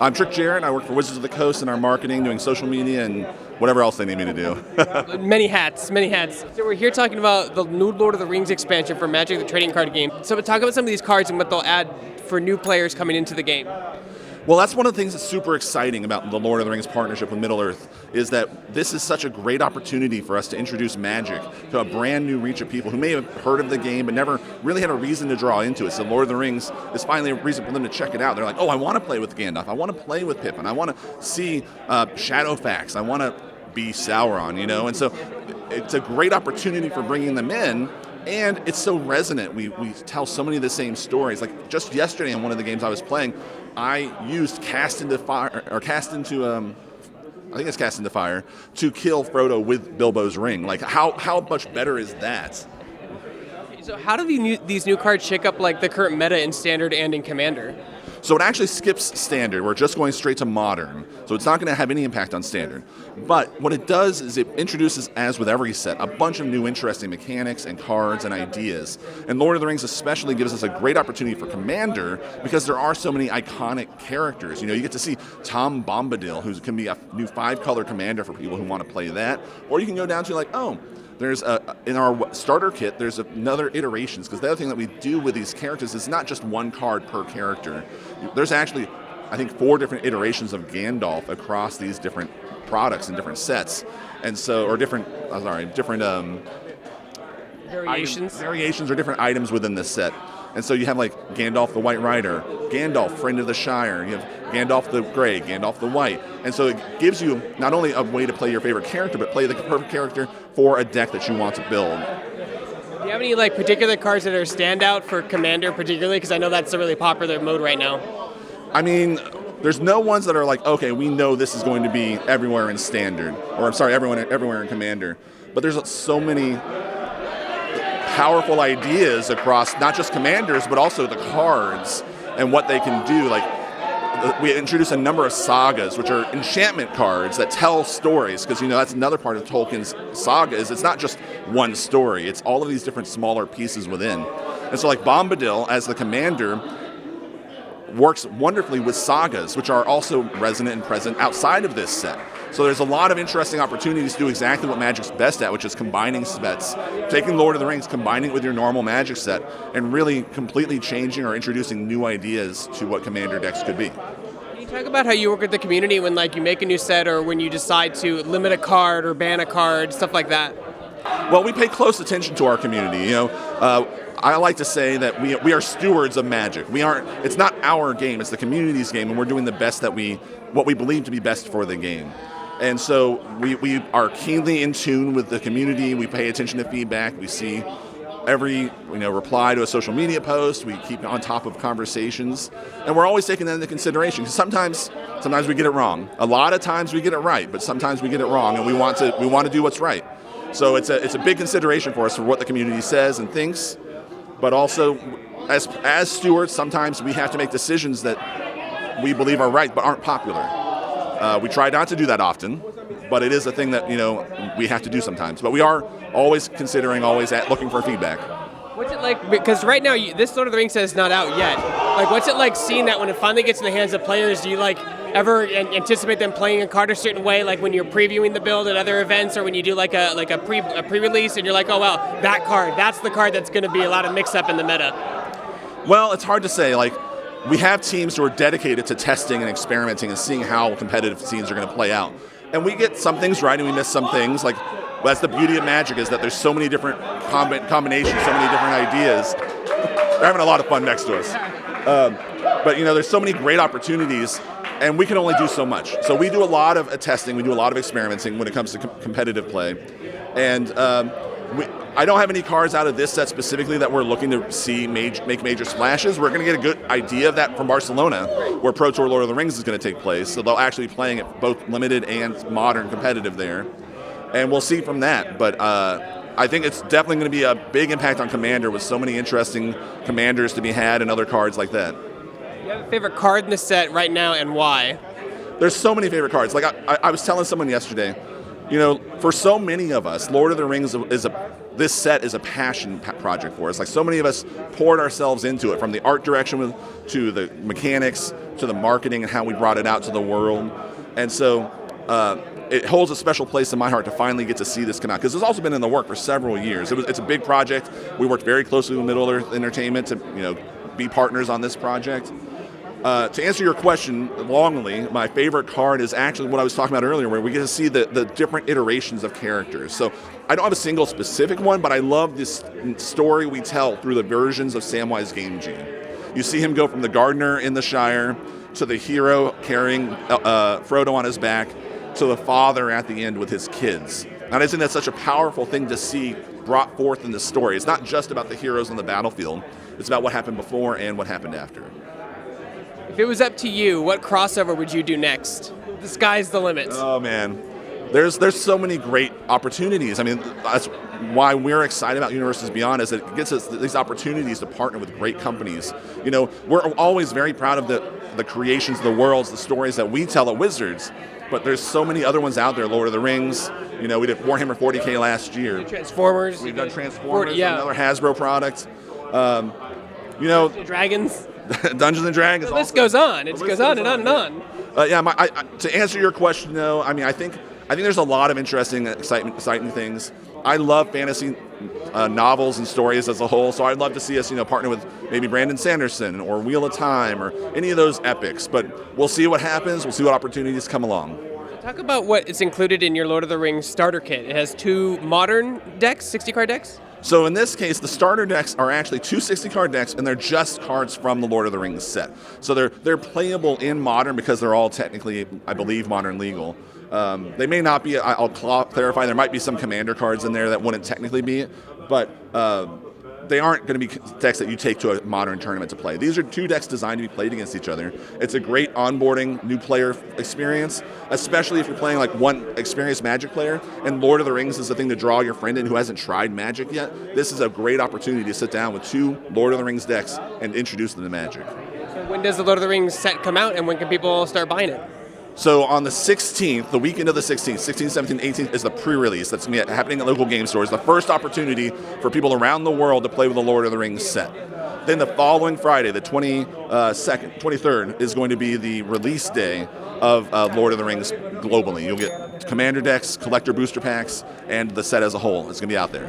I'm Trick Jarrett. I work for Wizards of the Coast in our marketing, doing social media and whatever else they need me to do. Many hats, many hats. So we're here talking about the new Lord of the Rings expansion for Magic, the trading card game. So we'll talk about some of these cards and what they'll add for new players coming into the game. Well, that's one of the things that's super exciting about the Lord of the Rings partnership with Middle-earth, is that this is such a great opportunity for us to introduce Magic to a brand new reach of people who may have heard of the game but never really had a reason to draw into it. So Lord of the Rings is finally a reason for them to check it out. They're like, oh, I want to play with Gandalf. I want to play with Pippin. I want to see Shadowfax. I want to be Sauron, you know? And so it's a great opportunity for bringing them in. And it's so resonant. We tell so many of the same stories. Like just yesterday in one of the games I was playing, I used Cast into Fire to kill Frodo with Bilbo's ring. Like how much better is that? So how do these new cards shake up like the current meta in Standard and in Commander? So it actually skips Standard. We're just going straight to Modern. So it's not going to have any impact on Standard. But what it does is it introduces, as with every set, a bunch of new interesting mechanics and cards and ideas. And Lord of the Rings especially gives us a great opportunity for Commander because there are so many iconic characters. You know, you get to see Tom Bombadil, who can be a new 5-color Commander for people who want to play that. Or you can go down to like, oh, there's in our starter kit, there's another iterations, because the other thing that we do with these characters is not just one card per character. There's actually, I think, 4 different iterations of Gandalf across these different products and different sets, and so, or different variations or different items within this set. And so you have like Gandalf the White Rider, Gandalf, Friend of the Shire, you have Gandalf the Grey, Gandalf the White. And so it gives you not only a way to play your favorite character, but play the perfect character for a deck that you want to build. Do you have any like particular cards that are standout for Commander particularly? Because I know that's a really popular mode right now. I mean, there's no ones that are like, okay, we know this is going to be everywhere in Standard, or I'm sorry, everywhere in Commander. But there's so many powerful ideas across not just Commanders, but also the cards and what they can do. Like, we introduce a number of sagas, which are enchantment cards that tell stories, because, you know, that's another part of Tolkien's saga, is it's not just one story. It's all of these different smaller pieces within. And so, like, Bombadil, as the Commander, works wonderfully with sagas, which are also resonant and present outside of this set. So there's a lot of interesting opportunities to do exactly what Magic's best at, which is combining sets, taking Lord of the Rings, combining it with your normal Magic set, and really completely changing or introducing new ideas to what Commander decks could be. Can you talk about how you work with the community when like you make a new set or when you decide to limit a card or ban a card, stuff like that? Well, we pay close attention to our community. You know, I like to say that we are stewards of Magic. It's not our game; it's the community's game, and we're doing the best what we believe to be best for the game. And so we are keenly in tune with the community. We pay attention to feedback. We see every reply to a social media post. We keep on top of conversations, and we're always taking that into consideration. Because sometimes we get it wrong. A lot of times we get it right, but sometimes we get it wrong, and we want to do what's right. So it's a big consideration for us for what the community says and thinks. But also, as stewards, sometimes we have to make decisions that we believe are right but aren't popular. We try not to do that often, but it is a thing that we have to do sometimes. But we are always considering, looking for feedback. What's it like? Because right now, this Lord of the Rings set is not out yet. Like, what's it like seeing that when it finally gets in the hands of players? Do you ever anticipate them playing a card a certain way, like when you're previewing the build at other events, or when you do a pre-release and you're like, oh well, that card, that's the card that's going to be a lot of mix-up in the meta? Well, it's hard to say. Like, we have teams who are dedicated to testing and experimenting and seeing how competitive scenes are going to play out. And we get some things right and we miss some things. Like, that's the beauty of Magic, is that there's so many different combinations, so many different ideas. They're having a lot of fun next to us. But there's so many great opportunities, and we can only do so much. So we do a lot of testing, we do a lot of experimenting when it comes to competitive play. And I don't have any cards out of this set specifically that we're looking to see make major splashes. We're going to get a good idea of that from Barcelona, where Pro Tour Lord of the Rings is going to take place. So they'll actually be playing it both limited and modern competitive there. And we'll see from that. But I think it's definitely going to be a big impact on Commander, with so many interesting Commanders to be had and other cards like that. Do you have a favorite card in the set right now, and why? There's so many favorite cards. Like I was telling someone yesterday, for so many of us, Lord of the Rings is this set is a passion project for us. Like so many of us poured ourselves into it, from the art direction to the mechanics to the marketing and how we brought it out to the world. And so it holds a special place in my heart to finally get to see this come out, because it's also been in the work for several years. It's a big project. We worked very closely with Middle Earth Entertainment to be partners on this project. To answer your question longly, my favorite card is actually what I was talking about earlier, where we get to see the different iterations of characters. So I don't have a single specific one, but I love this story we tell through the versions of Samwise Gamgee. You see him go from the gardener in the Shire to the hero carrying Frodo on his back to the father at the end with his kids. And I think that's such a powerful thing to see brought forth in the story. It's not just about the heroes on the battlefield. It's about what happened before and what happened after. If it was up to you, what crossover would you do next? The sky's the limit. Oh, man. There's so many great opportunities. I mean, that's why we're excited about Universes Beyond, is it gets us these opportunities to partner with great companies. We're always very proud of the creations, the worlds, the stories that we tell at Wizards, but there's so many other ones out there. Lord of the Rings, we did Warhammer 40K last year. Transformers. We've done Transformers, another Hasbro product. Dragons. Dungeons and Dragons. The list goes on. It goes on and on and on. To answer your question, though, I think there's a lot of interesting, exciting things. I love fantasy novels and stories as a whole, so I'd love to see us, partner with maybe Brandon Sanderson or Wheel of Time or any of those epics. But we'll see what happens. We'll see what opportunities come along. Talk about what is included in your Lord of the Rings starter kit. It has 2 modern decks, 60-card decks? So in this case, the starter decks are actually 2 60-card decks, and they're just cards from the Lord of the Rings set. So they're playable in Modern because they're all technically, I believe, Modern legal. They may not be. I'll clarify. There might be some Commander cards in there that wouldn't technically be it, but they aren't going to be decks that you take to a Modern tournament to play. These are 2 decks designed to be played against each other. It's a great onboarding new player experience, especially if you're playing like one experienced Magic player, and Lord of the Rings is the thing to draw your friend in who hasn't tried Magic yet. This is a great opportunity to sit down with 2 Lord of the Rings decks and introduce them to Magic. So when does the Lord of the Rings set come out, and when can people start buying it? So on the 16th, the weekend of the 16th, 16th, 17th, 18th, is the pre-release. That's going to be happening at local game stores. The first opportunity for people around the world to play with the Lord of the Rings set. Then the following Friday, the 23rd, is going to be the release day of Lord of the Rings globally. You'll get Commander decks, collector booster packs, and the set as a whole. It's going to be out there.